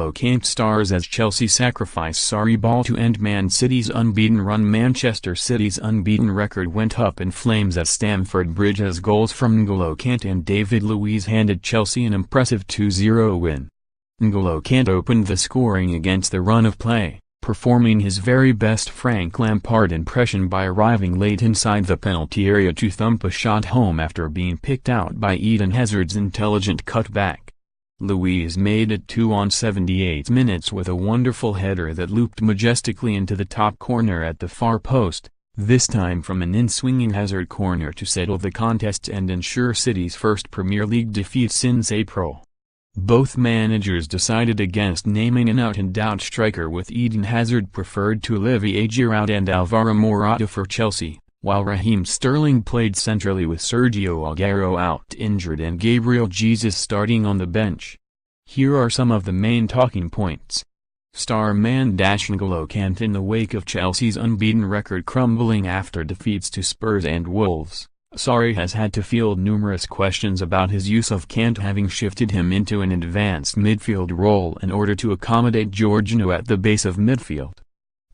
N'Golo Kante stars as Chelsea sacrifice Sarri-ball to end Man City's unbeaten run. Manchester City's unbeaten record went up in flames at Stamford Bridge as goals from N'Golo Kante and David Luiz handed Chelsea an impressive 2-0 win. N'Golo Kante opened the scoring against the run of play, performing his very best Frank Lampard impression by arriving late inside the penalty area to thump a shot home after being picked out by Eden Hazard's intelligent cutback. Luiz made it 2 on 78 minutes with a wonderful header that looped majestically into the top corner at the far post, this time from an in-swinging Hazard corner to settle the contest and ensure City's first Premier League defeat since April. Both managers decided against naming an out-and-out striker, with Eden Hazard preferred to Olivier Giroud and Alvaro Morata for Chelsea, while Raheem Sterling played centrally with Sergio Aguero out injured and Gabriel Jesus starting on the bench. Here are some of the main talking points. Star man N'Golo Kante. In the wake of Chelsea's unbeaten record crumbling after defeats to Spurs and Wolves, Sarri has had to field numerous questions about his use of Kante, having shifted him into an advanced midfield role in order to accommodate Jorginho at the base of midfield.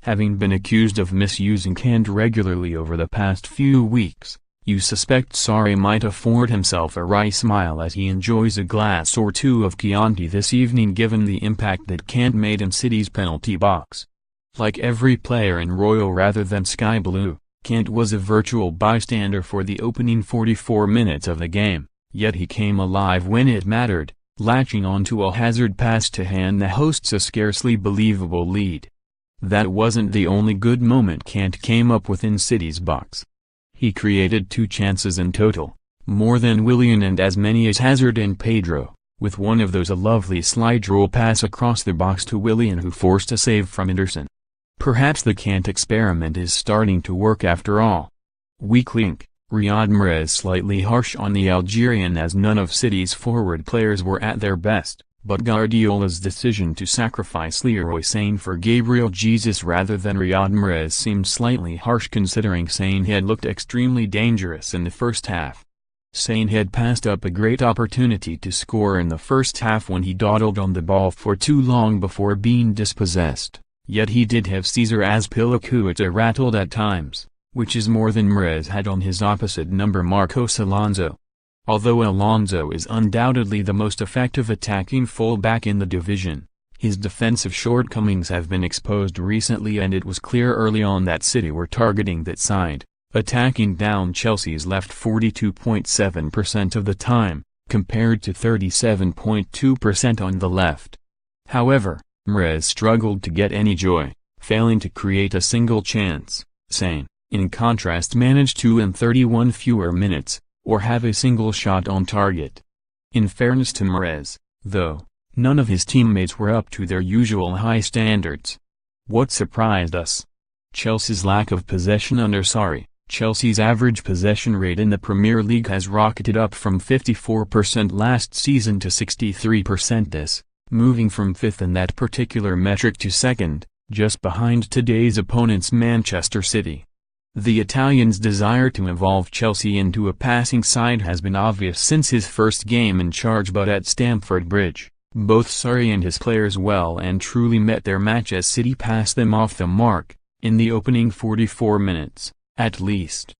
Having been accused of misusing Kante regularly over the past few weeks, you suspect Sarri might afford himself a wry smile as he enjoys a glass or two of Chianti this evening, given the impact that Kante made in City's penalty box. Like every player in Royal rather than Sky Blue, Kante was a virtual bystander for the opening 44 minutes of the game, yet he came alive when it mattered, latching onto a Hazard pass to hand the hosts a scarcely believable lead. That wasn't the only good moment Kante came up with in City's box. He created 2 chances in total, more than Willian and as many as Hazard and Pedro, with one of those a lovely slide rule pass across the box to Willian, who forced a save from Anderson. Perhaps the Kante experiment is starting to work after all. Weak link, Riyad Mahrez slightly harsh on the Algerian as none of City's forward players were at their best. But Guardiola's decision to sacrifice Leroy Sane for Gabriel Jesus rather than Riyad Mahrez seemed slightly harsh, considering Sane had looked extremely dangerous in the first half. Sane had passed up a great opportunity to score in the first half when he dawdled on the ball for too long before being dispossessed, yet he did have Cesar Azpilicueta rattled at times, which is more than Mahrez had on his opposite number Marcos Alonso. Although Alonso is undoubtedly the most effective attacking fullback in the division, his defensive shortcomings have been exposed recently, and it was clear early on that City were targeting that side, attacking down Chelsea's left 42.7% of the time, compared to 37.2% on the left. However, Mahrez struggled to get any joy, failing to create a single chance. Sane, in contrast, managed 2 in 31 fewer minutes, or have a single shot on target. In fairness to Mahrez, though, none of his teammates were up to their usual high standards. What surprised us? Chelsea's lack of possession under Sarri. Chelsea's average possession rate in the Premier League has rocketed up from 54% last season to 63% this, moving from 5th in that particular metric to 2nd, just behind today's opponents Manchester City. The Italian's desire to evolve Chelsea into a passing side has been obvious since his first game in charge, but at Stamford Bridge, both Sarri and his players well and truly met their match as City passed them off the mark, in the opening 44 minutes, at least.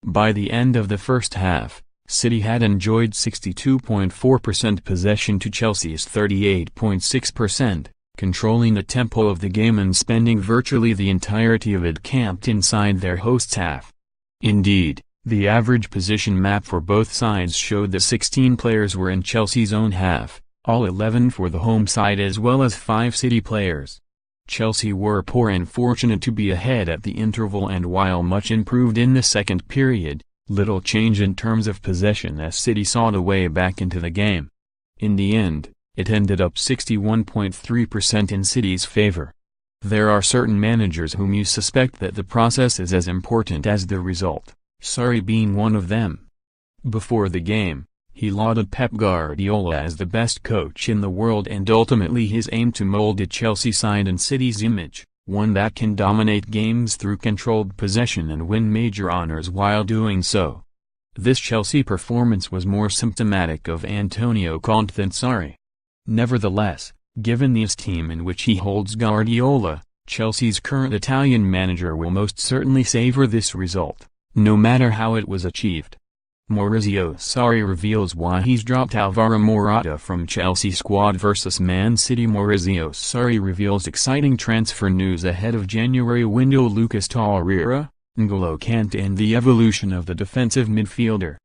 By the end of the first half, City had enjoyed 62.4% possession to Chelsea's 38.6%. Controlling the tempo of the game and spending virtually the entirety of it camped inside their hosts' half. Indeed, the average position map for both sides showed that 16 players were in Chelsea's own half, all 11 for the home side as well as 5 City players. Chelsea were poor and fortunate to be ahead at the interval, and while much improved in the second period, little change in terms of possession as City sawed a way back into the game. In the end, it ended up 61.3% in City's favor. There are certain managers whom you suspect that the process is as important as the result, Sarri being one of them. Before the game, he lauded Pep Guardiola as the best coach in the world and ultimately his aim to mold a Chelsea side in City's image, one that can dominate games through controlled possession and win major honors while doing so. This Chelsea performance was more symptomatic of Antonio Conte than Sarri. Nevertheless, Given the esteem in which he holds Guardiola, Chelsea's current Italian manager will most certainly savor this result, no matter how it was achieved. Maurizio Sarri reveals why he's dropped Alvaro Morata from Chelsea squad versus Man City. Maurizio Sarri reveals exciting transfer news ahead of January window. Lucas Torreira, N'Golo Kante and the evolution of the defensive midfielder.